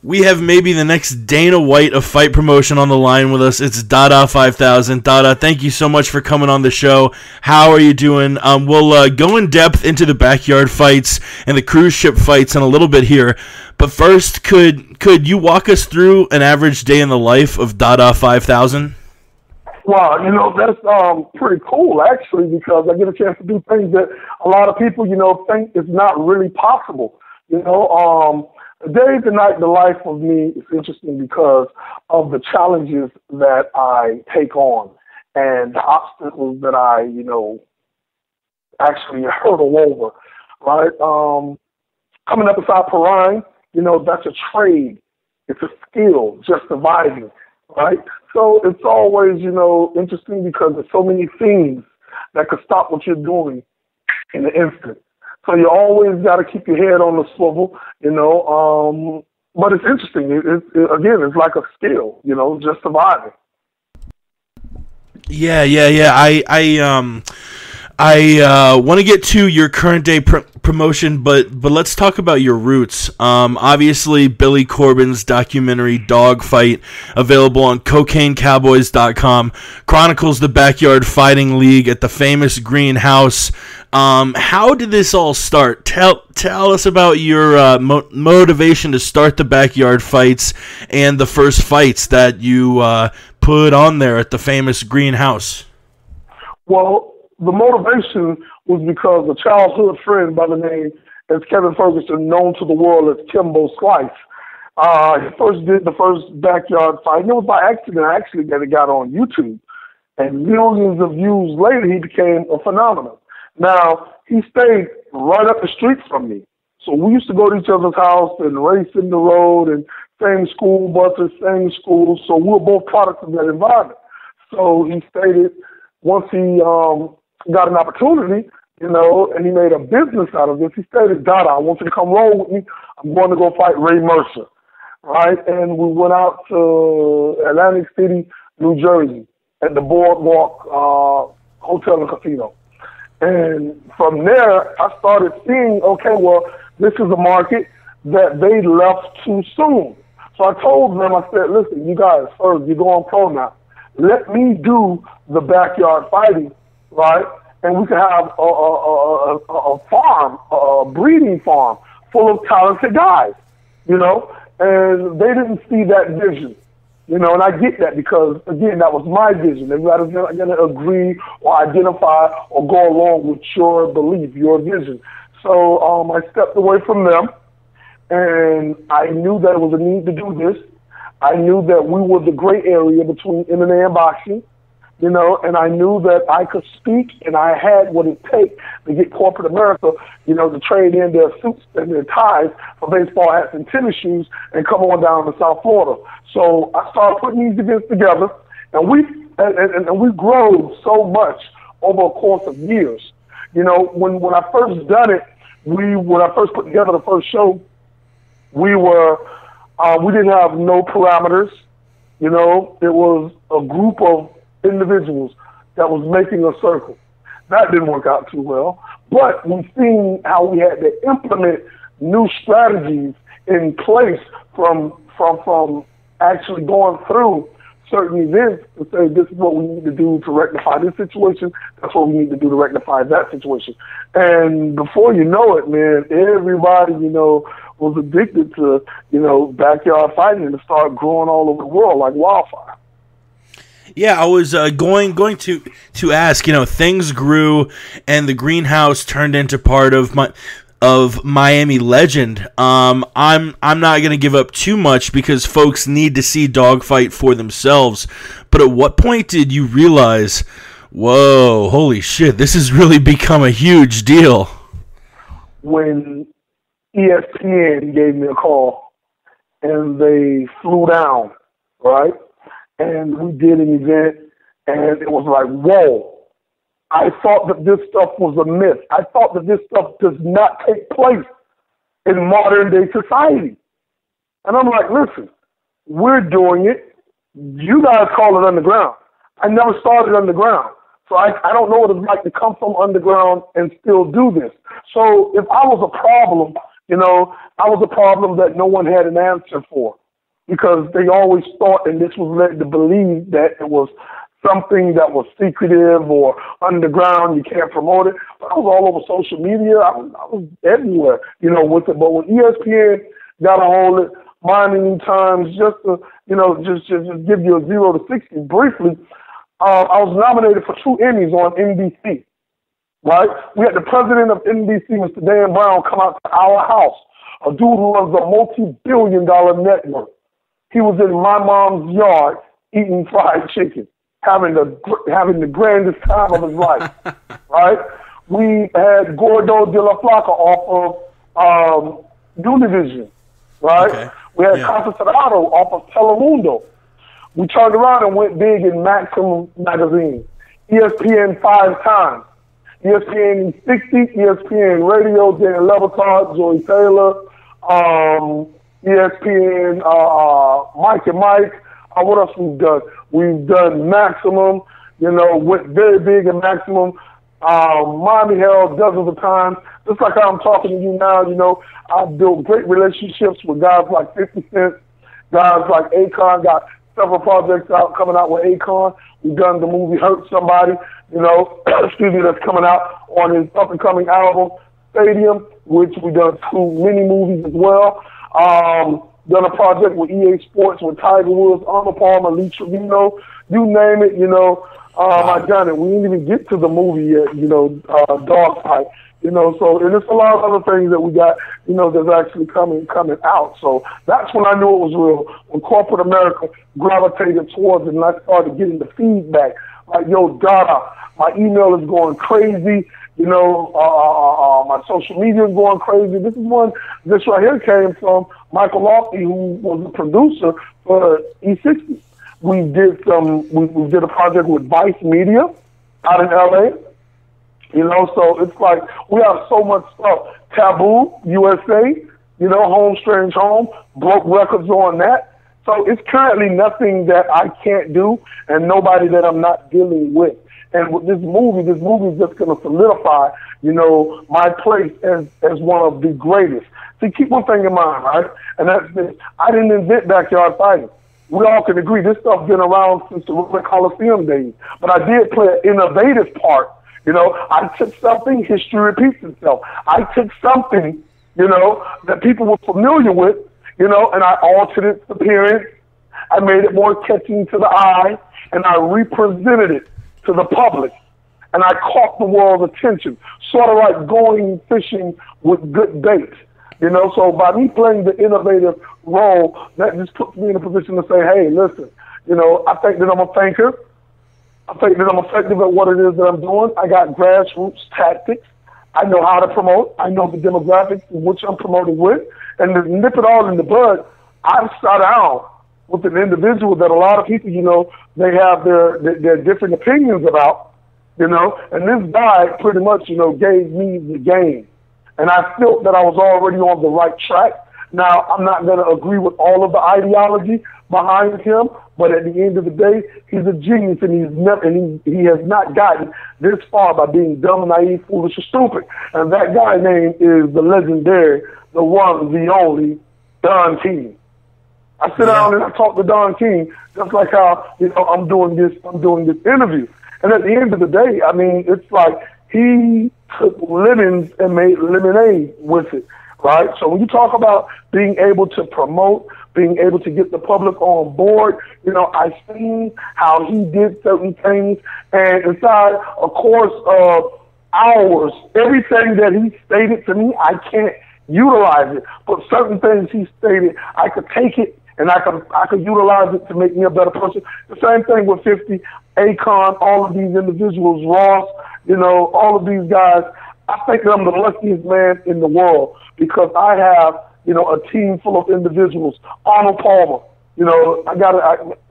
We have maybe the next Dana White of fight promotion on the line with us. It's DaDa 5000. DaDa, thank you so much for coming on the show. How are you doing? We'll go in depth into the backyard fights and the cruise ship fights in a little bit here. But first, could you walk us through an average day in the life of DaDa 5000? Wow, that's pretty cool, actually, because I get a chance to do things that a lot of people, think is not really possible. The day, the night, the life of me is interesting because of the challenges that I take on and the obstacles that I, actually hurdle over, right? Coming up inside Perrine, that's a trade. It's a skill, just surviving, right? So it's always, interesting because there's so many things that could stop what you're doing in an instant. So you always got to keep your head on the swivel, but it's interesting. Again, it's like a skill, just surviving. Yeah. I want to get to your current day promotion, but let's talk about your roots. Obviously, Billy Corbin's documentary Dawg Fight, available on CocaineCowboys.com, chronicles the backyard fighting league at the famous greenhouse. How did this all start? Tell us about your motivation to start the backyard fights and the first fights that you put on there at the famous greenhouse. Well, the motivation was because a childhood friend by the name as Kevin Ferguson, known to the world as Kimbo Slice, he first did the first backyard fight. And it was by accident, actually, that it got on YouTube. And millions of views later, he became a phenomenon. Now, he stayed right up the street from me. So we used to go to each other's house and race in the road and same school buses, same schools. So we were both products of that environment. So he stated once he got an opportunity, and he made a business out of this, he stated, DaDa, I want you to come roll with me. I'm going to go fight Ray Mercer, right? And we went out to Atlantic City, New Jersey, at the Boardwalk Hotel and Casino. And from there, I started seeing, okay, well, this is a market that they left too soon. So I told them, I said, listen, you guys, first, you're going pro now. Let me do the backyard fighting, right? And we can have a farm, a breeding farm full of talented guys, and they didn't see that vision. And I get that because, again, that was my vision. Everybody's going to agree or identify or go along with your belief, your vision. So I stepped away from them, and I knew that it was a need to do this. I knew that we were the gray area between MMA and boxing, and I knew that I could speak and I had what it takes to get corporate America, to trade in their suits and their ties for baseball hats and tennis shoes and come on down to South Florida. So I started putting these events together, and we grew so much over a course of years. When I first done it, when I first put together the first show, we didn't have no parameters. It was a group of individuals that was making a circle. That didn't work out too well. But we've seen how we had to implement new strategies in place from actually going through certain events to say this is what we need to do to rectify this situation, that's what we need to do to rectify that situation. And before you know it, man, everybody, was addicted to, backyard fighting and started growing all over the world like wildfire. Yeah, I was going to ask. Things grew, and the greenhouse turned into part of Miami Legend. I'm not going to give up too much because folks need to see Dawg Fight for themselves. But at what point did you realize, whoa, holy shit, this has really become a huge deal? When ESPN gave me a call, and they flew down, right? And we did an event, and it was like, whoa. I thought that this stuff was a myth. I thought that this stuff does not take place in modern-day society. And I'm like, listen, we're doing it. You guys call it underground. I never started underground. So I don't know what it's like to come from underground and still do this. So if I was a problem, You know, I was a problem that no one had an answer for because they always thought, and this was led to believe, that it was something that was secretive or underground, you can't promote it. But I was all over social media. I was everywhere, you know, with it. But when ESPN got a hold of it, Mining Times, just to, you know, just give you a 0 to 60 briefly, I was nominated for 2 Emmys on NBC, right? We had the president of NBC, Mr. Dan Brown, come out to our house, a dude who runs a multi-billion-dollar network. He was in my mom's yard eating fried chicken, having the grandest time of his life, right? We had Gordo de la Flaca off of Univision, right? Okay. We had Casa Cerrado off of Telemundo. We turned around and went big in Maximum magazine, ESPN 5 times, ESPN 60, ESPN Radio, Dan Lebatard, Joey Taylor, ESPN Mike and Mike. What else we've done? We've done Maximum, you know, went very big in Maximum. Miami Herald dozens of times. Just like how I'm talking to you now, you know, I've built great relationships with guys like 50 Cent, guys like Akon, got several projects coming out with Akon. We've done the movie Hurt Somebody, you know, excuse me, that's coming out on his up-and-coming album, Stadium, which we've done 2 mini movies as well. Done a project with EA Sports with Tiger Woods, Arnold Palmer, Lee Trevino, you name it, you know, I've done it. We didn't even get to the movie yet, you know, Dawg Fight. You know, so, and there's a lot of other things that we got, you know, that's actually coming out. So that's when I knew it was real, when corporate America gravitated towards it and I started getting the feedback. Like, yo, DaDa, my email is going crazy. You know, my social media is going crazy. This is one, this right here came from Michael Lofty, who was the producer for E60. We did we did a project with Vice Media out in LA. You know, so it's like we have so much stuff. Taboo, USA, you know, Home Strange Home, broke records on that. So it's currently nothing that I can't do and nobody that I'm not dealing with. And with this movie is just going to solidify, you know, my place as one of the greatest. See, keep one thing in mind, right? And that's this. I didn't invent backyard fighting. We all can agree this stuff's been around since the Roman Coliseum days. But I did play an innovative part. You know, I took something, history repeats itself. I took something, you know, that people were familiar with, you know, and I altered its appearance. I made it more catching to the eye, and I represented it to the public. And I caught the world's attention, sort of like going fishing with good bait. You know, so by me playing the innovative role, that just puts me in a position to say, hey, listen, you know, I think that I'm a thinker. I think that I'm effective at what it is that I'm doing. I got grassroots tactics. I know how to promote. I know the demographics in which I'm promoting with. And to nip it all in the bud, I've sat down with an individual that a lot of people, you know, they have their different opinions about, you know. And this guy pretty much, you know, gave me the game. And I felt that I was already on the right track. Now, I'm not going to agree with all of the ideology behind him, but at the end of the day, he's a genius, and he has not gotten this far by being dumb, naive, foolish, or stupid. And that guy's name is the legendary, the one, the only, Don King. I sit down and I talk to Don King, just like how, you know, I'm doing this interview. And at the end of the day, I mean, it's like he took lemons and made lemonade with it. Right? So when you talk about being able to promote, being able to get the public on board, you know, I've seen how he did certain things, and inside a course of hours, everything that he stated to me, I can't utilize it. But certain things he stated, I could take it and I could utilize it to make me a better person. The same thing with 50, Akon, all of these individuals, Ross, you know, all of these guys. I think that I'm the luckiest man in the world because I have, you know, a team full of individuals. Arnold Palmer, you know, I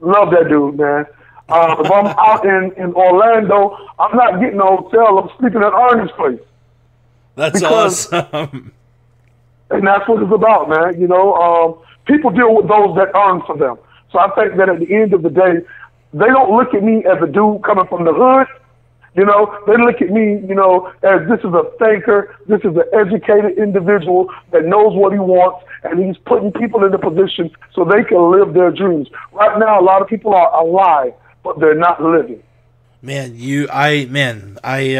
love that dude, man. If I'm out in Orlando, I'm not getting a hotel. I'm sleeping at Ernie's place. That's awesome. And that's what it's about, man. You know, people deal with those that earn for them. So I think that at the end of the day, they don't look at me as a dude coming from the hood You know, they look at me, you know, as this is a thinker, this is an educated individual that knows what he wants, and he's putting people in the position so they can live their dreams. Right now, a lot of people are alive, but they're not living. Man, I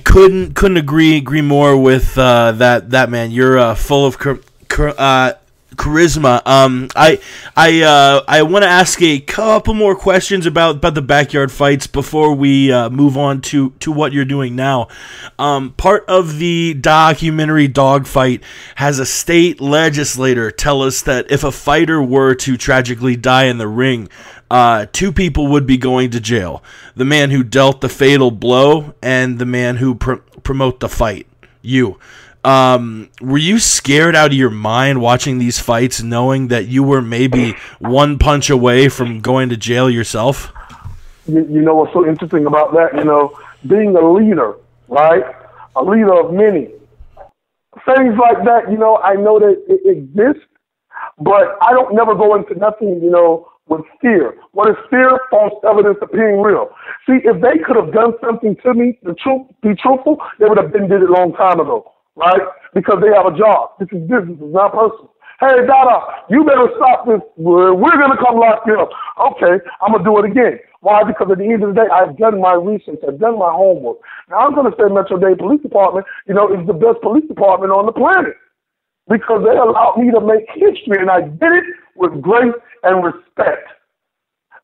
couldn't agree more with that man. You're full of charisma. I want to ask a couple more questions about the backyard fights before we move on to what you're doing now. Part of the documentary Dawg Fight has a state legislator tell us that if a fighter were to tragically die in the ring, two people would be going to jail: the man who dealt the fatal blow and the man who promote the fight. You. Were you scared out of your mind watching these fights, knowing that you were maybe one punch away from going to jail yourself? You know what's so interesting about that? You know, being a leader, right? A leader of many. Things like that, you know, I know that it exists, but I don't never go into nothing, you know, with fear. What is fear? False evidence appearing real. See, if they could have done something to me, be truthful, they would have did it a long time ago, right? Because they have a job. This is business, it's not personal. Hey, DaDa, you better stop this. We're going to come lock you up. Okay, I'm going to do it again. Why? Because at the end of the day, I've done my research. I've done my homework. Now, I'm going to say Metro-Dade Police Department, you know, is the best police department on the planet because they allowed me to make history, and I did it with grace and respect.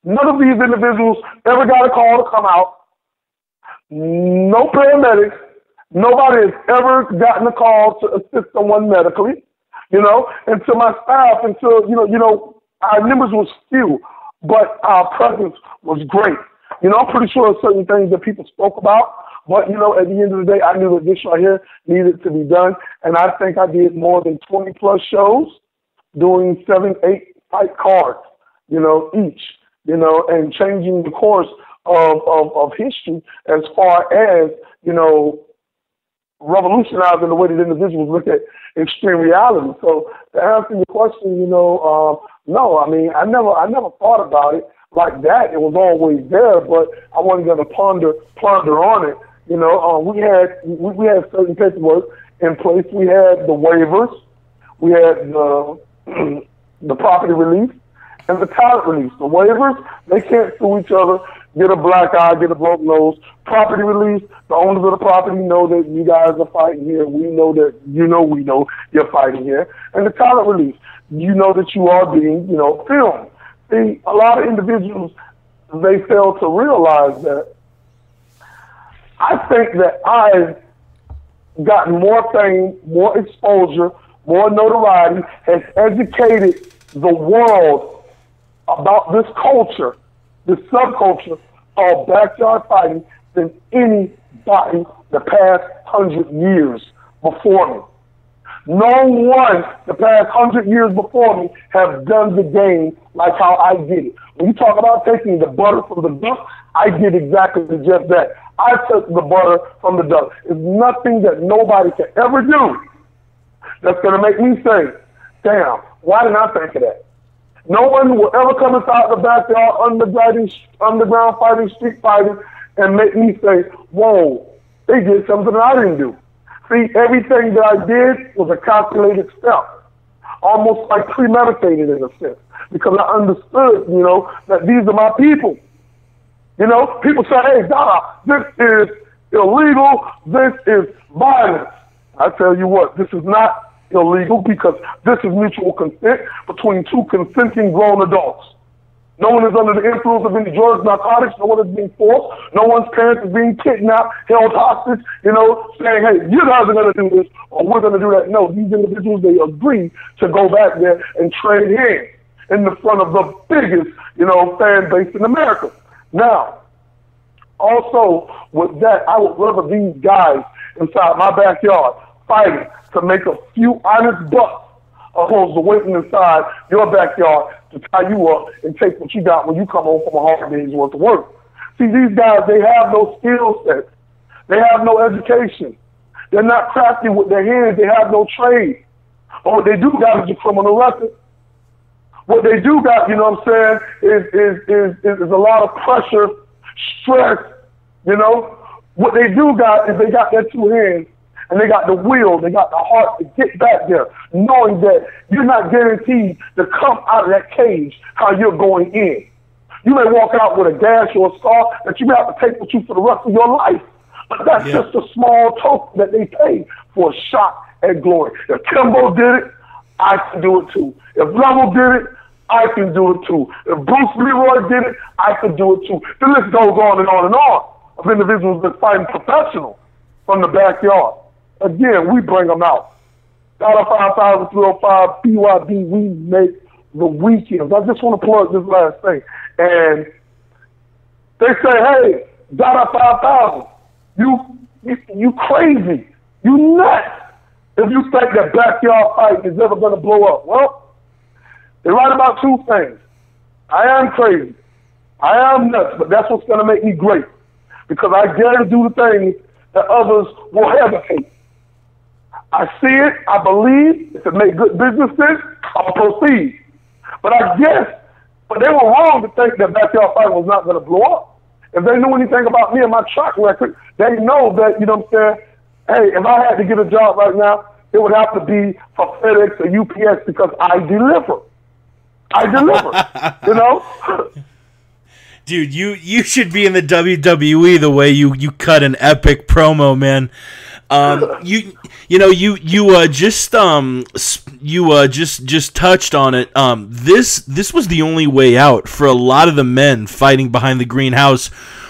None of these individuals ever got a call to come out. No paramedics. Nobody has ever gotten a call to assist someone medically, you know, and to my staff, until, you know, our numbers was few, but our presence was great. You know, I'm pretty sure there's certain things that people spoke about, but, you know, at the end of the day, I knew that this right here needed to be done, and I think I did more than 20 plus shows doing 7, 8 fight cards, you know, each, you know, and changing the course of history as far as, you know, revolutionizing the way that individuals look at extreme reality. So to answer your question, you know, no, I mean, I never thought about it like that. It was always there, but I wasn't going to ponder on it. You know, we had certain paperwork in place. We had the waivers, we had the property release, and the talent release. The waivers, they can't sue each other, get a black eye, get a broke nose. Property release, the owners of the property know that you guys are fighting here. We know that, you know, we know you're fighting here. And the talent release, you know that you are being, you know, filmed. See, a lot of individuals, they fail to realize that. I think that I've gotten more fame, more exposure, more notoriety, has educated the world about this culture, this subculture called backyard fighting, than anybody the past 100 years before me. No one the past 100 years before me have done the game like how I did it. When you talk about taking the butter from the duck, I did exactly just that. I took the butter from the duck. It's nothing that nobody can ever do that's going to make me say, damn, why didn't I think of that? No one will ever come inside the backyard, underground fighting, street fighting, and make me say, whoa, they did something that I didn't do. See, everything that I did was a calculated step, almost like premeditated in a sense, because I understood, you know, that these are my people. You know, people say, hey, DaDa, this is illegal, this is violence. I tell you what, this is not illegal because this is mutual consent between two consenting grown adults. No one is under the influence of any drugs, narcotics. No one is being forced. No one's parents is being kidnapped, held hostage, you know, saying, hey, you guys are going to do this or we're going to do that. No, these individuals, they agree to go back there and trade hands in the front of the biggest, you know, fan base in America. Now, also with that, I would rather these guys inside my backyard fighting to make a few honest bucks opposed to waiting inside your backyard to tie you up and take what you got when you come home from a hard day's worth of work. See, these guys, they have no skill sets. They have no education. They're not crafty with their hands. They have no trade. But what they do got is a criminal record. What they do got, you know what I'm saying, is a lot of pressure, stress, you know. What they do got is they got their two hands and they got the will, they got the heart to get back there, knowing that you're not guaranteed to come out of that cage how you're going in. You may walk out with a gash or a scar that you may have to take with you for the rest of your life. But that's just a small token that they pay for a shot at glory. If Kimbo did it, I can do it too. If Level did it, I can do it too. If Bruce Leroy did it, I can do it too. The list goes on and on and on of individuals that fighting professional from the backyard. Again, we bring them out. DaDa 5305, BYB, we make the weekends. I just want to plug this last thing. And they say, hey, DaDa 5000, you crazy. You nuts if you think that backyard fight is ever going to blow up. Well, they're right about two things. I am crazy. I am nuts, but that's what's going to make me great. Because I dare to do the things that others will hesitate. I see it, I believe, if it makes good business sense, I'll proceed. But they were wrong to think that backyard fight was not going to blow up. If they knew anything about me and my track record, they know that, you know what I'm saying, hey, if I had to get a job right now, it would have to be for FedEx or UPS because I deliver. You know? Dude, you should be in the WWE the way you cut an epic promo, man. Just touched on it. This was the only way out for a lot of the men fighting behind the greenhouse.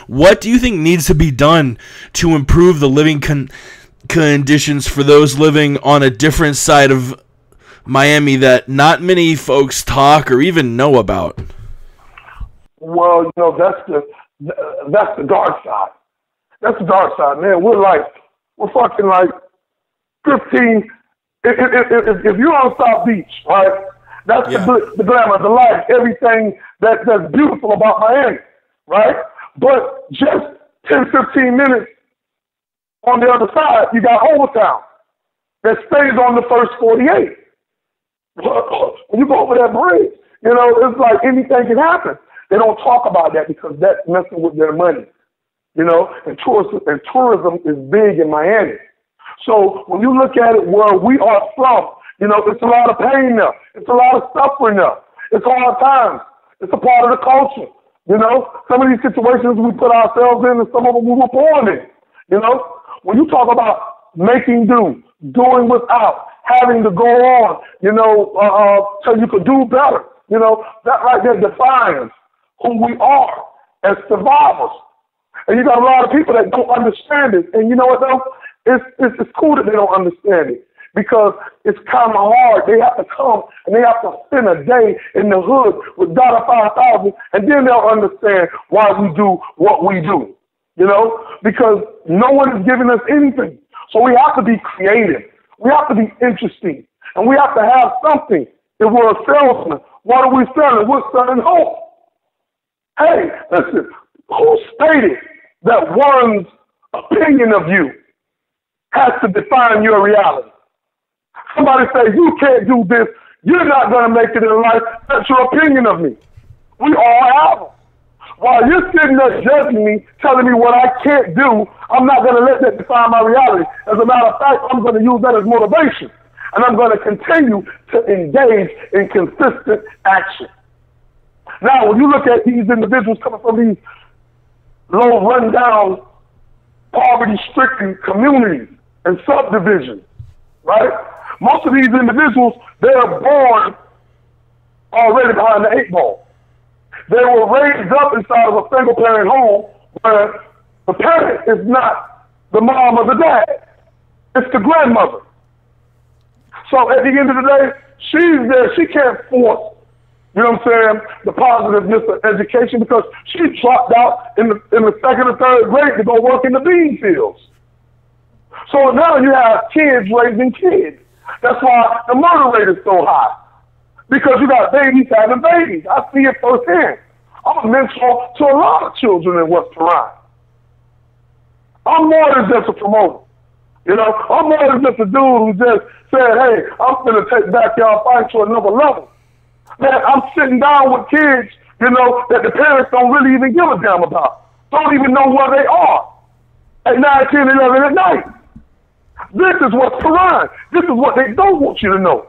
What do you think needs to be done to improve the living conditions for those living on a different side of Miami that not many folks talk or even know about? Well, you know, that's the dark side. That's the dark side, man. We're fucking like 15. If you're on South Beach, right? That's the glamour, the life, everything that's beautiful about Miami, right? But just 10, 15 minutes on the other side, you got Overtown that stays on the first 48. When you go over that bridge, you know, it's like anything can happen. They don't talk about that because that's messing with their money, you know, and tourism is big in Miami. So when you look at it where we are from, you know, it's a lot of pain there. It's a lot of suffering there. It's hard times. It's a part of the culture, you know. Some of these situations we put ourselves in and some of them we were born in, you know. When you talk about making do, doing without, having to go on, you know, so you could do better, you know, that right there defines who we are as survivors. And you got a lot of people that don't understand it. And you know what though? It's cool that they don't understand it because it's kind of hard. They have to come and they have to spend a day in the hood with DaDa 5000 and then they'll understand why we do what we do, you know, because no one is giving us anything. So we have to be creative. We have to be interesting. And we have to have something. If we're a salesman, what are we selling? We're selling hope. Hey, listen, who stated that one's opinion of you has to define your reality? Somebody say, you can't do this, you're not going to make it in life, that's your opinion of me. We all have them. While you're sitting there judging me, telling me what I can't do, I'm not going to let that define my reality. As a matter of fact, I'm going to use that as motivation. And I'm going to continue to engage in consistent action. Now, when you look at these individuals coming from these low, run-down, poverty-stricken communities and subdivisions, right? Most of these individuals, they are born already behind the 8 ball. They were raised up inside of a single-parent home where the parent is not the mom or the dad. It's the grandmother. So at the end of the day, she's there. She can't force, you know what I'm saying, the positiveness of education because she dropped out in the 2nd or 3rd grade to go work in the bean fields. So now you have kids raising kids. That's why the murder rate is so high. Because you got babies having babies. I see it firsthand. I'm a mentor to a lot of children in West Toronto. I'm more than just a promoter. You know, I'm more than just a dude who just said, hey, I'm going to take backyard fight to another level. Man, I'm sitting down with kids, you know, that the parents don't really even give a damn about. don't even know where they are at 9, 10, 11 at night. This is what's Quran. This is what they don't want you to know.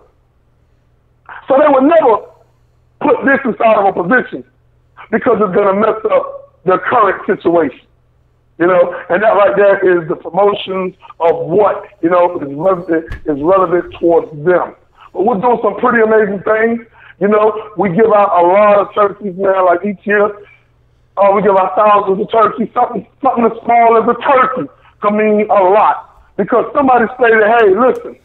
So they would never put this inside of a position because it's going to mess up their current situation. You know, and that right there is the promotions of what, you know, is relevant towards them. But we're doing some pretty amazing things. You know, we give out a lot of turkeys, man, like each year. We give out thousands of turkeys. Something as small as a turkey can mean a lot. Because somebody stated, hey, listen,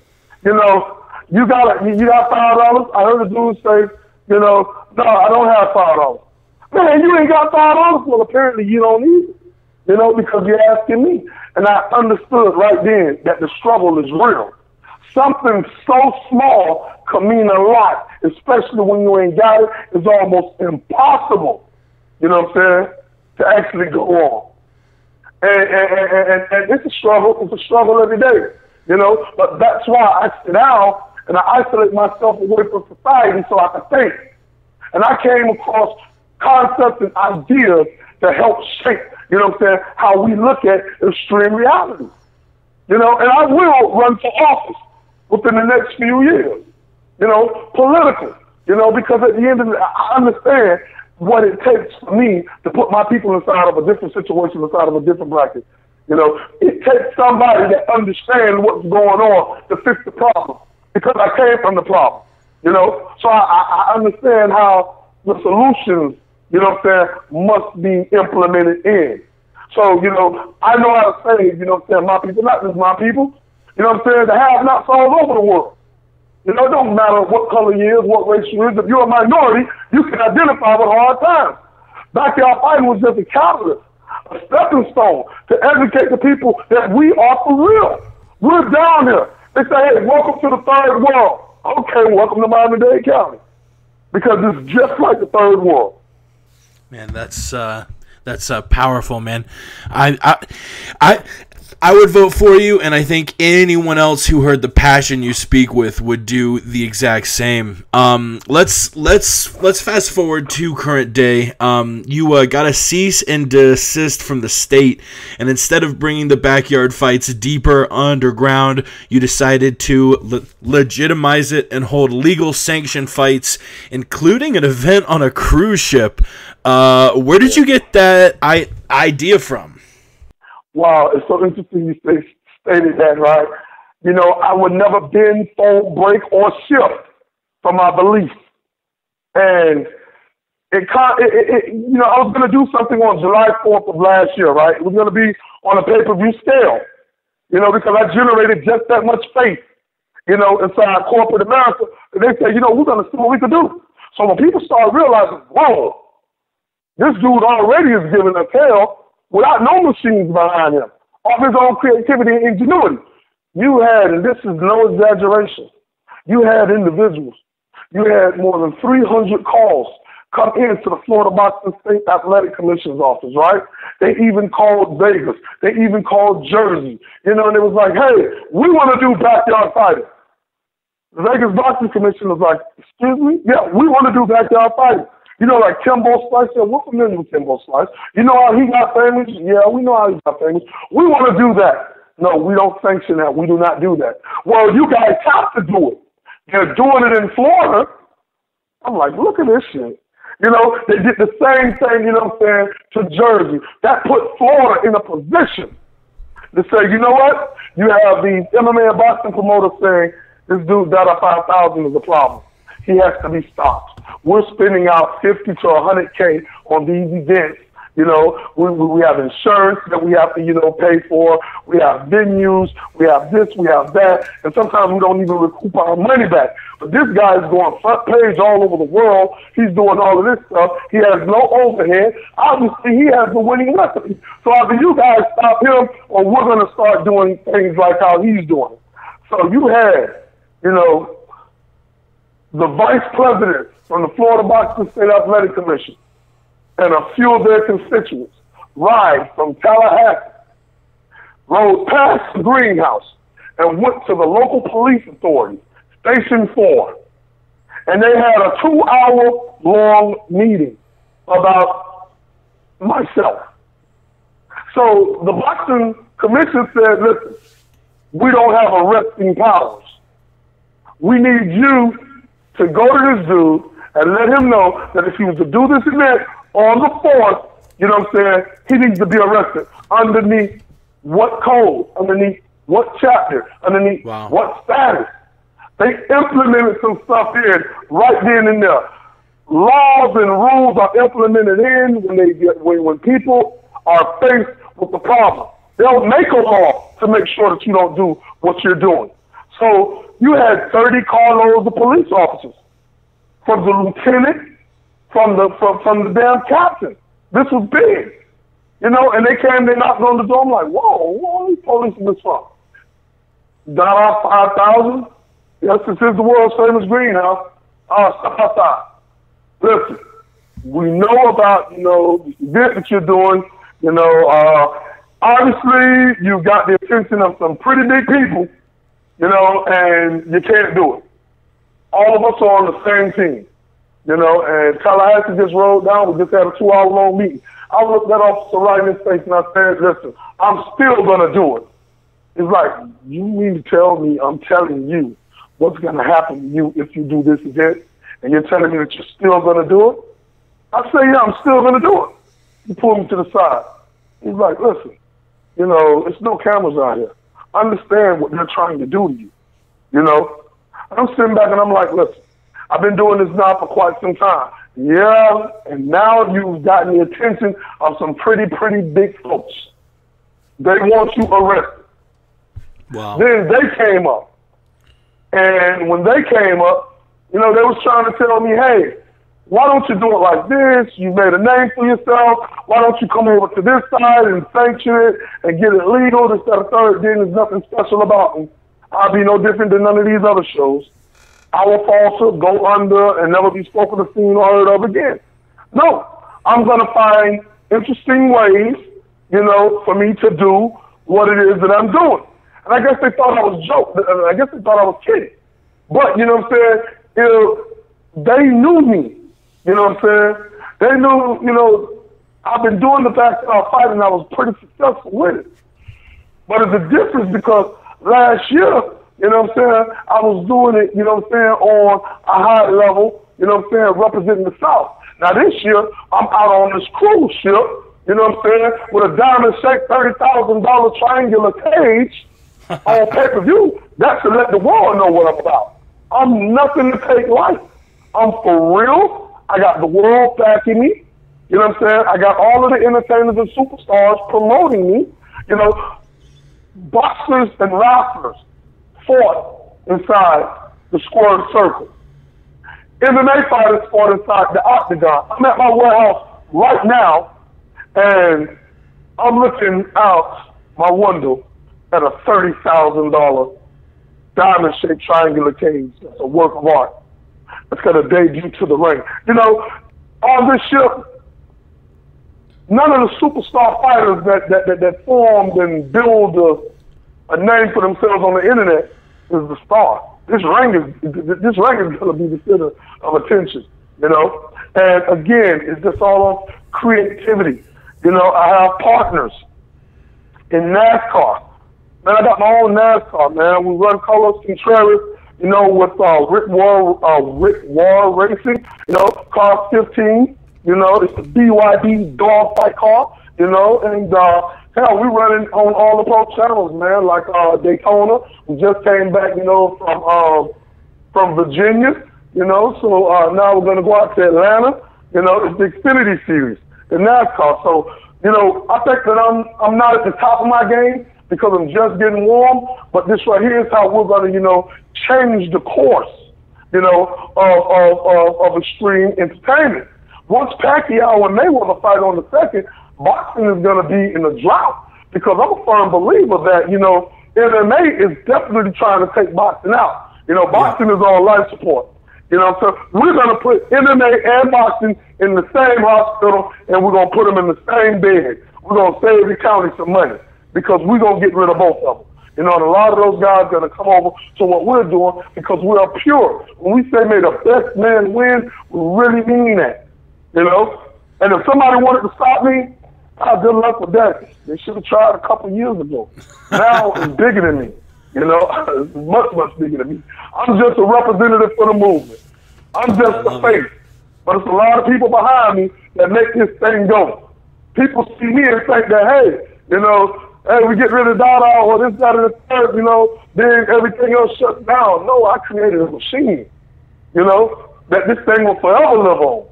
you know, you got $5. I heard a dude say, you know, no, I don't have $5. Man, you ain't got $5? Well, apparently you don't need it. You know, because you're asking me. And I understood right then that the struggle is real. Something so small can mean a lot, especially when you ain't got it. It's almost impossible, you know what I'm saying, to actually go on. And it's a struggle. It's a struggle every day, you know. But that's why I sit down and I isolate myself away from society so I can think. And I came across concepts and ideas to help shape, you know what I'm saying, how we look at extreme reality. You know, and I will run for office within the next few years, you know, political, you know, because at the end of the day, I understand what it takes for me to put my people inside of a different situation, inside of a different bracket. You know, it takes somebody that understands what's going on to fix the problem because I came from the problem, you know. So I understand how the solutions, you know what I'm saying, must be implemented in. So, you know, I know how to say, you know what I'm saying, my people, not just my people, you know what I'm saying, the have-nots all over the world. You know, it don't matter what color you is, what race you is. If you're a minority, you can identify with hard times. Backyard fighting was just a catalyst, a stepping stone to educate the people that we are for real. We're down here. They say, hey, welcome to the third world. Okay, welcome to Miami-Dade County. Because it's just like the third world. Man, that's powerful, man. I would vote for you, and I think anyone else who heard the passion you speak with would do the exact same. Let's fast forward to current day. You got a cease and desist from the state, and instead of bringing the backyard fights deeper underground, you decided to legitimize it and hold legal sanctioned fights, including an event on a cruise ship. Where did you get that idea from? Wow, it's so interesting you stated that, right? You know, I would never bend, fold, break, or shift from my beliefs. And you know, I was going to do something on July 4th of last year, right? It was going to be on a pay-per-view scale, you know, because I generated just that much faith, you know, inside corporate America. And they said, you know, we're going to see what we can do. So when people start realizing, whoa, this dude already is giving us hell, without no machines behind him, of his own creativity and ingenuity. You had, and this is no exaggeration, you had individuals, you had more than 300 calls come into the Florida Boxing State Athletic Commission's office, right? They even called Vegas. They even called Jersey. You know, and it was like, hey, we want to do backyard fighting. The Vegas Boxing Commission was like, excuse me? Yeah, we want to do backyard fighting. You know, like Kimbo Slice, yeah, we're familiar with Kimbo Slice. You know how he got famous? Yeah, we know how he got famous. We want to do that. No, we don't sanction that. We do not do that. Well, you guys have to do it. They're doing it in Florida. I'm like, look at this shit. You know, they did the same thing, you know what I'm saying, to Jersey. That put Florida in a position to say, you know what? You have these MMA and boxing promoters saying, this dude, DaDa 5,000 is a problem. He has to be stopped. We're spending out 50 to 100K on these events. You know, we have insurance that we have to, you know, pay for. We have venues. We have this. We have that. And sometimes we don't even recoup our money back. But this guy is going front page all over the world. He's doing all of this stuff. He has no overhead. Obviously, he has the winning recipe. So either you guys stop him or we're going to start doing things like how he's doing it. So you had, you know, the vice president from the Florida Boxing State Athletic Commission and a few of their constituents ride from Tallahassee, rode past the greenhouse, and went to the local police authority, Station 4, and they had a 2-hour long meeting about myself. So the boxing commission said, listen, we don't have arresting powers. We need you to go to this dude and let him know that if he was to do this event on the 4th, you know what I'm saying, he needs to be arrested. Underneath what code? Underneath what chapter? Underneath what status? They implemented some stuff in right then and there. Laws and rules are implemented in when people are faced with the problem. They'll make a law to make sure that you don't do what you're doing. So you had 30 carloads of police officers, from the lieutenant, from the damn captain. This was big, you know. And they knocked on the door. I'm like, whoa, where are these policemen from? DaDa 5,000. Yes, this is the world's famous greenhouse. Step outside. Listen, we know about, you know, the event that you're doing. You know, obviously you've got the attention of some pretty big people, you know, and you can't do it. All of us are on the same team, you know, and Tallahassee just rolled down. We just had a 2-hour-long meeting. I looked that officer right in his face and I said, listen, I'm still going to do it. He's like, you mean to tell me I'm telling you what's going to happen to you if you do this event, and you're telling me that you're still going to do it? I say, yeah, I'm still going to do it. He pulled me to the side. He's like, listen, you know, there's no cameras out here. Understand what they're trying to do to you, you know? I'm sitting back and I'm like, listen, I've been doing this now for quite some time. Yeah, and now you've gotten the attention of some pretty big folks. They want you arrested. Wow. Then they came up. And when they came up, you know, they was trying to tell me, hey, why don't you do it like this? You made a name for yourself. Why don't you come over to this side and sanction it and get it legal? This, that, third. Then there's nothing special about me. I'll be no different than none of these other shows. I will falter, go under, and never be spoken of, seen, or heard of again. No, I'm going to find interesting ways, you know, for me to do what it is that I'm doing. And I guess they thought I was joking. I guess they thought I was kidding. But, you know what I'm saying, you know, they knew me. You know what I'm saying? They knew, you know, I've been doing the backyard fight and I was pretty successful with it. But it's a difference because last year, you know what I'm saying, I was doing it, you know what I'm saying, on a high level, you know what I'm saying, representing the South. Now this year, I'm out on this cruise ship, you know what I'm saying, with a diamond shaped $30,000 triangular cage on pay-per-view. That's to let the world know what I'm about. I'm nothing to take light. I'm for real. I got the world backing me. You know what I'm saying? I got all of the entertainers and superstars promoting me. You know, boxers and wrestlers fought inside the squared circle. MMA fighters fought inside the octagon. I'm at my warehouse right now, and I'm looking out my window at a $30,000 diamond-shaped triangular cage. That's a work of art. It's got a debut to the ring. You know, on this ship, none of the superstar fighters that formed and build a name for themselves on the internet is the star. This ring is going to be the center of attention. You know, and again, it's just all of creativity. You know, I have partners in NASCAR. Man, I got my own NASCAR, man. We run Carlos Contreras, you know, with Rick War Racing, you know, car 15, you know, it's the BYD Dawg Fight car, you know, and hell, we running on all the pro channels, man, like Daytona. We just came back, you know, from Virginia, you know, so now we're going to go out to Atlanta, you know, it's the Xfinity Series, the NASCAR. So, you know, I think that I'm not at the top of my game, because I'm just getting warm, but this right here is how we're going to, you know, change the course, you know, of extreme entertainment. Once Pacquiao and Mayweather fight on the 2nd, boxing is going to be in a drought, because I'm a firm believer that, you know, MMA is definitely trying to take boxing out. You know, boxing is on life support. You know, so we're going to put MMA and boxing in the same hospital, and we're going to put them in the same bed. We're going to save the county some money, because we're going to get rid of both of them. You know, and a lot of those guys are going to come over to what we're doing, because we're pure. When we say may the best man win, we really mean that. You know? And if somebody wanted to stop me, good luck with that. They should have tried a couple years ago. Now it's bigger than me. You know, it's much, much bigger than me. I'm just a representative for the movement. I'm just the face. But it's a lot of people behind me that make this thing go. People see me and think that, hey, you know, hey, we get rid of DaDa or this, that, and the third, you know, then everything else shuts down. No, I created a machine, you know, that this thing will forever live on.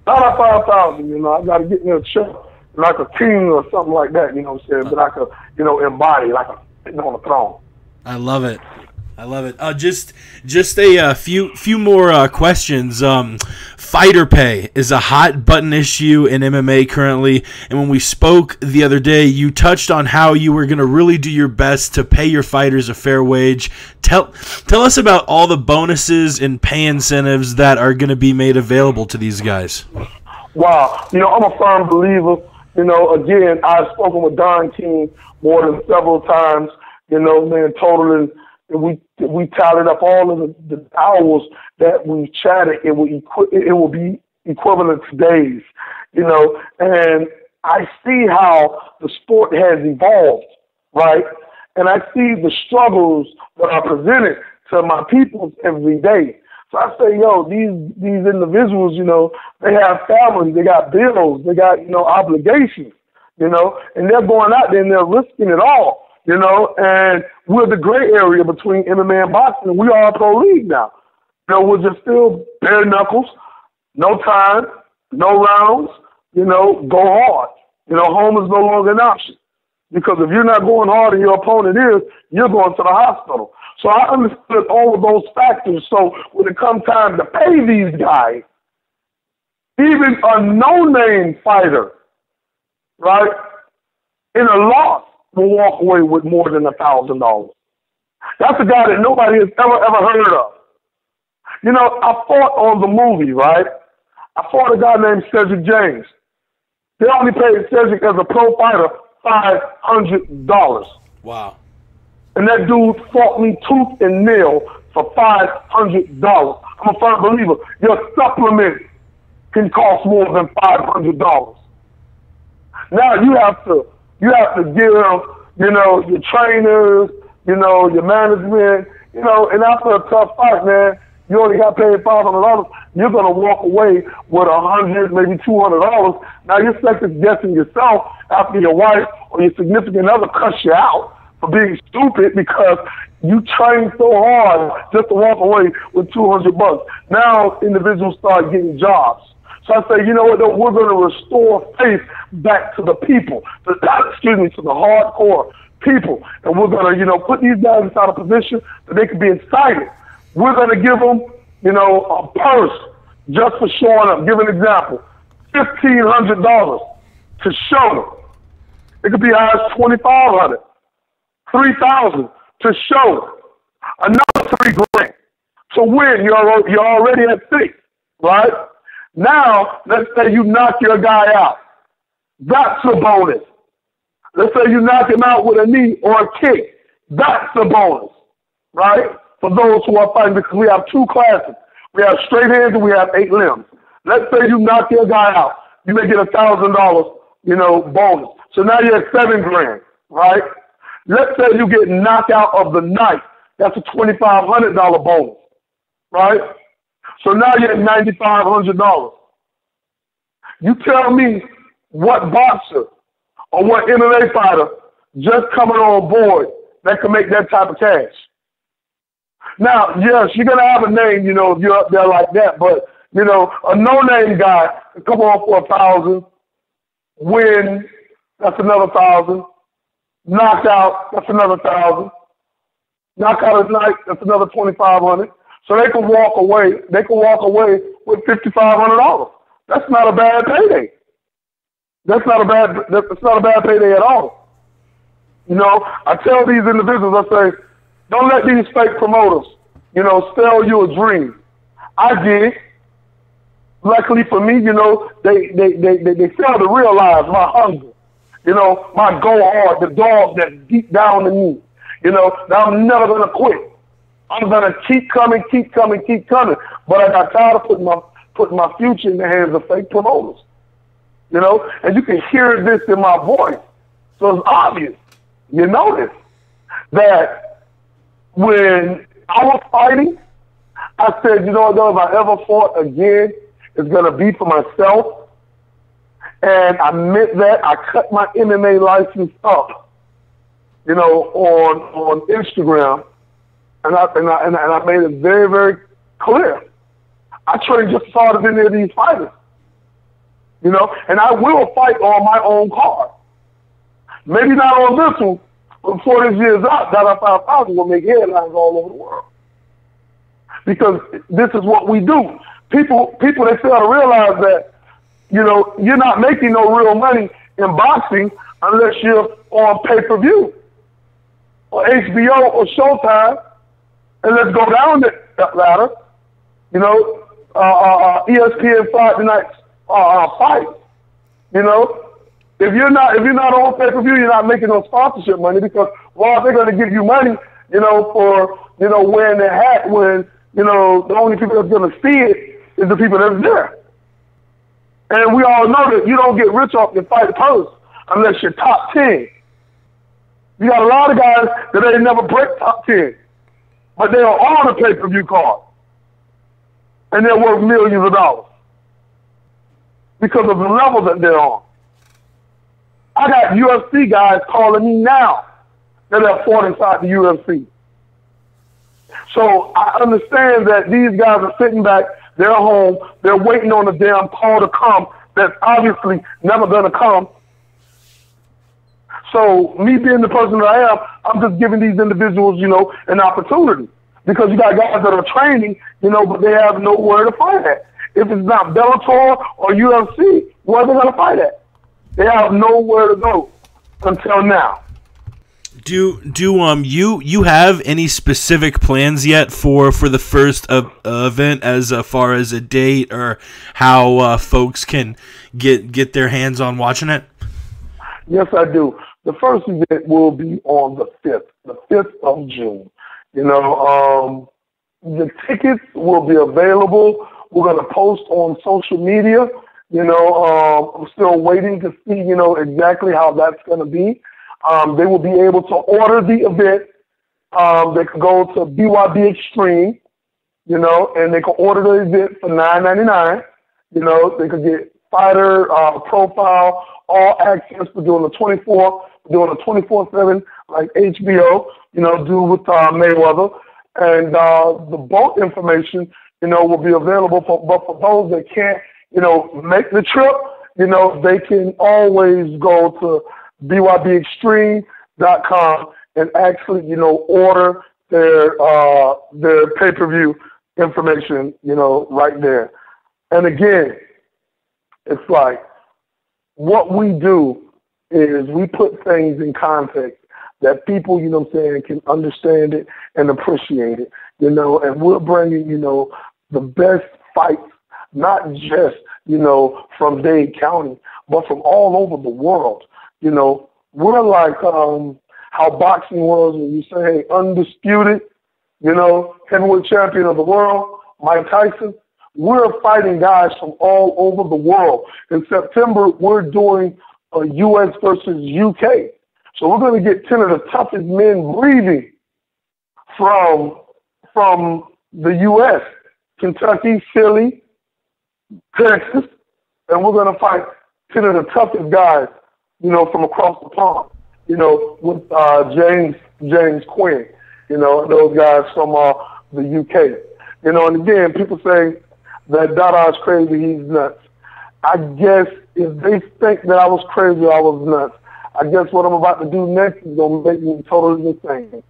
DaDa 5,000, you know, I got to get me a chair like a king or something like that, you know what I'm saying, but I could, you know, embody like a sitting on a throne. I love it. I love it. Just a few more questions. Fighter pay is a hot button issue in MMA currently, and when we spoke the other day, you touched on how you were going to really do your best to pay your fighters a fair wage. Tell us about all the bonuses and pay incentives that are going to be made available to these guys. Wow. You know, I'm a firm believer. You know, again, I've spoken with Don King more than several times, you know, man, totaling. We tallied up all of the hours that we chatted. It will be equivalent to days, you know. And I see how the sport has evolved, right? And I see the struggles that are presented to my people every day. So I say, yo, these individuals, you know, they have families, they got bills, they got, you know, obligations, you know, and they're going out there and they're risking it all. You know, and we're the gray area between MMA and boxing. We are a pro league now. You know, we're just still bare knuckles, no time, no rounds, you know, go hard. You know, home is no longer an option. Because if you're not going hard and your opponent is, you're going to the hospital. So I understood all of those factors. So when it comes time to pay these guys, even a no-name fighter, right, in a loss, will walk away with more than $1,000. That's a guy that nobody has ever heard of. You know, I fought on the movie, right? I fought a guy named Cedric James. They only paid Cedric as a pro fighter $500. Wow. And that dude fought me tooth and nail for $500. I'm a firm believer. Your supplement can cost more than $500. Now you have to give, you know, your trainers, you know, your management, you know, and after a tough fight, man, you only got paid $500. You're going to walk away with $100, maybe $200. Now you're second guessing yourself after your wife or your significant other cuts you out for being stupid because you trained so hard just to walk away with $200. Now individuals start getting jobs. So I say, you know what, we're going to restore faith back to the people, to the hardcore people. And we're going to, you know, put these guys inside a position that they can be excited. We're going to give them, you know, a purse just for showing up. Give an example, $1,500 to show them. It could be as $2,500, $3,000 to show them. Another $3,000 to win. You're already at $6,000, right? Now, let's say you knock your guy out. That's a bonus. Let's say you knock him out with a knee or a kick. That's a bonus, right? For those who are fighting, because we have two classes. We have straight hands and we have 8 limbs. Let's say you knock your guy out. You may get $1,000, you know, bonus. So now you're at $7,000, right? Let's say you get knocked out of the night. That's a $2,500 bonus, right? So now you're at $9,500. You tell me what boxer or what MMA fighter just coming on board that can make that type of cash. Now, yes, you're going to have a name, you know, if you're up there like that, but, you know, a no-name guy can come on for $1,000, win, that's another $1,000, knocked out, that's another $1,000, knocked out at night, that's another $2,500. So they can walk away. They can walk away with $5,500. That's not a bad payday. That's not a bad payday at all. You know, I tell these individuals, I say, don't let these fake promoters, you know, sell you a dream. I did. Luckily for me, you know, they fail to realize my hunger. You know, my go hard, the dog that's deep down in me. You know, that I'm never gonna quit. I'm gonna keep coming. But I got tired of putting my future in the hands of fake promoters. you know, and you can hear this in my voice. So it's obvious. You notice that when I was fighting, I said, you know what, if I ever fought again, it's going to be for myself. And I meant that. I cut my MMA license up, you know, on Instagram. And I made it very, very clear. I train just as hard as any of these fighters, you know, and I will fight on my own card. Maybe not on this one, but before this year's out, DaDa 5000 will make headlines all over the world. Because this is what we do. People, they fail to realize that, you know, you're not making no real money in boxing unless you're on pay-per-view or HBO or Showtime. And let's go down that ladder. You know, ESPN Friday night fight. You know, if you're not on pay-per-view, you're not making no sponsorship money because they're going to give you money, you know, for, you know, wearing their hat when, you know, the only people that's going to see it is the people that's there. And we all know that you don't get rich off your fight purse unless you're top 10. You got a lot of guys that they never break top 10, but they are on a pay-per-view card. And they're worth millions of dollars because of the level that they're on. I got UFC guys calling me now that have fought inside the UFC. So I understand that these guys are sitting back, they're home, they're waiting on the damn call to come that's obviously never going to come. So me being the person that I am, I'm just giving these individuals, you know, an opportunity. Because you got guys that are training, you know, but they have nowhere to fight at. If it's not Bellator or UFC, where are they going to fight at? They have nowhere to go until now. Do you have any specific plans yet for the first event as far as a date or how folks can get their hands on watching it? Yes, I do. The first event will be on the 5th of June. You know, the tickets will be available. We're going to post on social media. You know, I'm still waiting to see, you know, exactly how that's going to be. They will be able to order the event. They can go to BYB Extreme, you know, and they can order the event for $9.99. You know, they could get fighter profile, all access. We're doing the 24, we're doing a 24/7 like HBO, you know, do with Mayweather. And the boat information, you know, will be available but for those that can't, you know, make the trip, you know, they can always go to BYBExtreme.com and actually, you know, order their pay-per-view information, you know, right there. And again, it's like what we do is we put things in context that people, you know what I'm saying, can understand it and appreciate it, you know, and we're bringing, you know, the best fights, not just, you know, from Dade County, but from all over the world. You know, we're like how boxing was when you say, hey, undisputed, you know, heavyweight champion of the world, Mike Tyson. We're fighting guys from all over the world. In September, we're doing a U.S. versus U.K. So we're going to get 10 of the toughest men breathing from the U.S., Kentucky, Philly, Texas, and we're going to fight 10 of the toughest guys, you know, from across the pond, you know, with James Quinn, you know, those guys from the UK. You know, and again, people say that DaDa is crazy, he's nuts. I guess if they think that I was crazy, I was nuts. I guess what I'm about to do next is going to make me totally insane.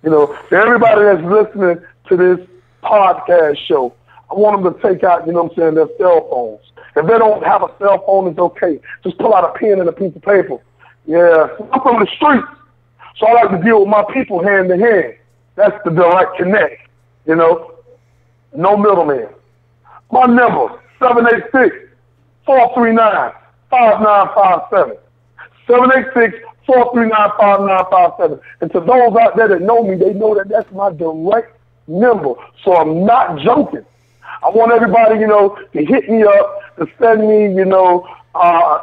You know, everybody that's listening to this podcast show, I want them to take out, you know what I'm saying, their cell phones. If they don't have a cell phone, it's okay. Just pull out a pen and a piece of paper. Yeah, I'm from the streets, so I like to deal with my people hand to hand. That's the direct connect, you know, no middleman. My number, 786-439-5957. 786-439-5957. And to those out there that know me, they know that that's my direct number. So I'm not joking. I want everybody, you know, to hit me up, to send me, you know,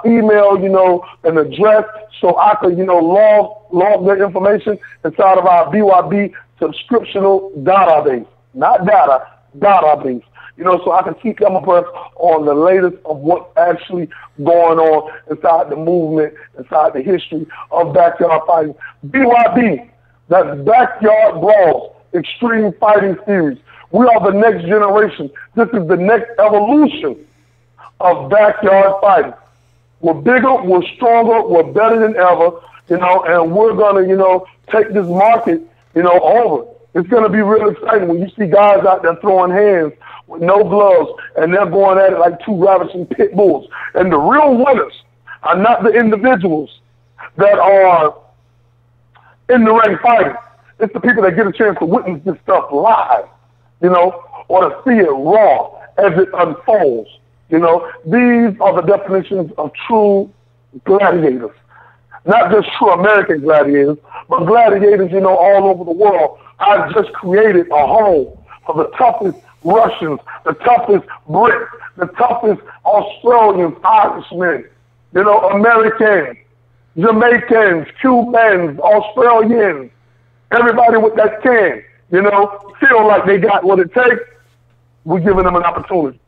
email, an address so I could, log their information inside of our BYB subscriptional database. Not data, database. So I can keep them abreast on the latest of what's actually going on inside the movement, inside the history of backyard fighting. BYB, that's Backyard Brawls, Extreme Fighting Series. We are the next generation. This is the next evolution of backyard fighting. We're bigger, we're stronger, we're better than ever, and we're going to, take this market, over. It's going to be real exciting when you see guys out there throwing hands with no gloves, and they're going at it like two ravishing pit bulls. And the real winners are not the individuals that are in the ring fighting. It's the people that get a chance to witness this stuff live, or to see it raw as it unfolds. These are the definitions of true gladiators. Not just true American gladiators, but gladiators, all over the world. I've just created a home for the toughest Russians, the toughest Brits, the toughest Australians, Irishmen, Americans, Jamaicans, Cubans, Australians, everybody with that can, feel like they got what it takes. We're giving them an opportunity.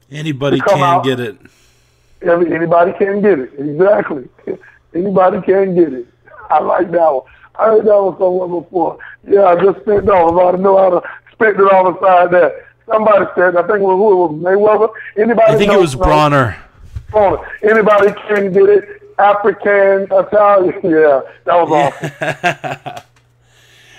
Anybody can get it. Anybody can get it. Exactly. Anybody can get it. I like that one. I heard that one somewhere before. Yeah, I just spent off. I know how to spend it on the side there. Somebody said, I think it was Mayweather. Anybody? I think it was Bronner. Anybody can get it. African, Italian. Yeah, that was awesome.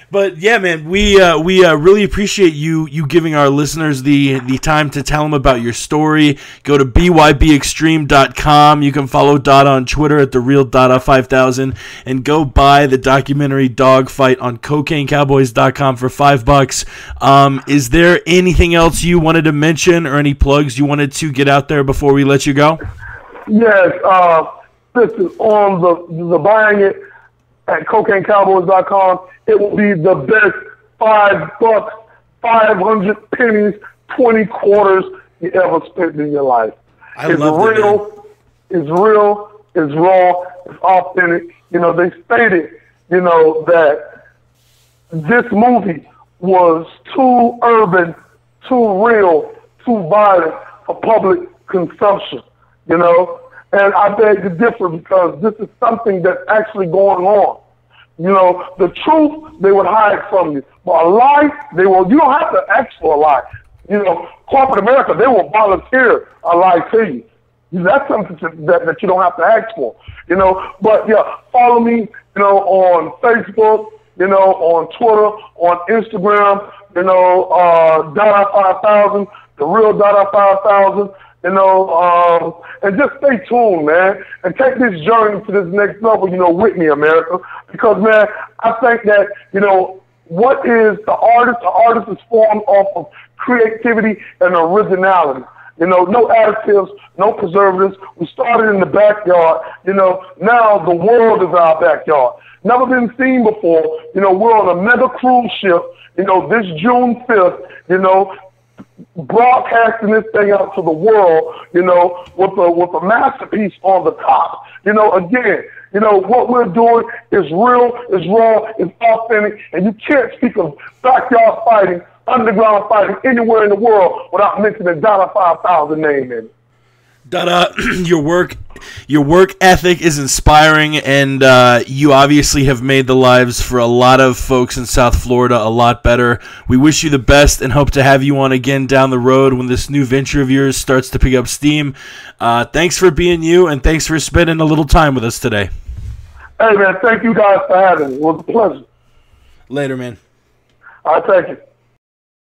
But yeah, man, we really appreciate you giving our listeners the time to tell them about your story. Go to bybextreme.com. You can follow DaDa on Twitter at @therealDaDa5000, and go buy the documentary Dawg Fight on CocaineCowboys.com for $5. Is there anything else you wanted to mention, or any plugs you wanted to get out there before we let you go? Yes, this is on the buying it at CocaineCowboys.com. It will be the best $5, 500 pennies, 20 quarters you ever spent in your life. It's real, it's raw, it's authentic. They stated, that this movie was too urban, too real, too violent for public consumption, And I beg to differ, because this is something that's actually going on. The truth, they would hide from you. But a lie, you don't have to ask for a lie. Corporate America, they will volunteer a lie to you. That's something that you don't have to ask for. But yeah, follow me, on Facebook, on Twitter, on Instagram, DaDa5000, the real DaDa5000. And just stay tuned, man, and take this journey to this next level, with me, America. Because, man, I think that, what is the artist? The artist is formed off of creativity and originality. No additives, no preservatives. We started in the backyard. Now the world is our backyard. Never been seen before. We're on a mega cruise ship, this June 5th, broadcasting this thing out to the world, with a masterpiece on the top. Again, what we're doing is real, is raw, is authentic, and you can't speak of backyard fighting, underground fighting anywhere in the world without mentioning DaDa 5000 name in it. DaDa, your work ethic is inspiring, and you obviously have made the lives for a lot of folks in South Florida a lot better. We wish you the best and hope to have you on again down the road when this new venture of yours starts to pick up steam. Thanks for being you, and thanks for spending a little time with us today. Hey, man, thank you guys for having me. It was a pleasure. Later, man. All right, thank you.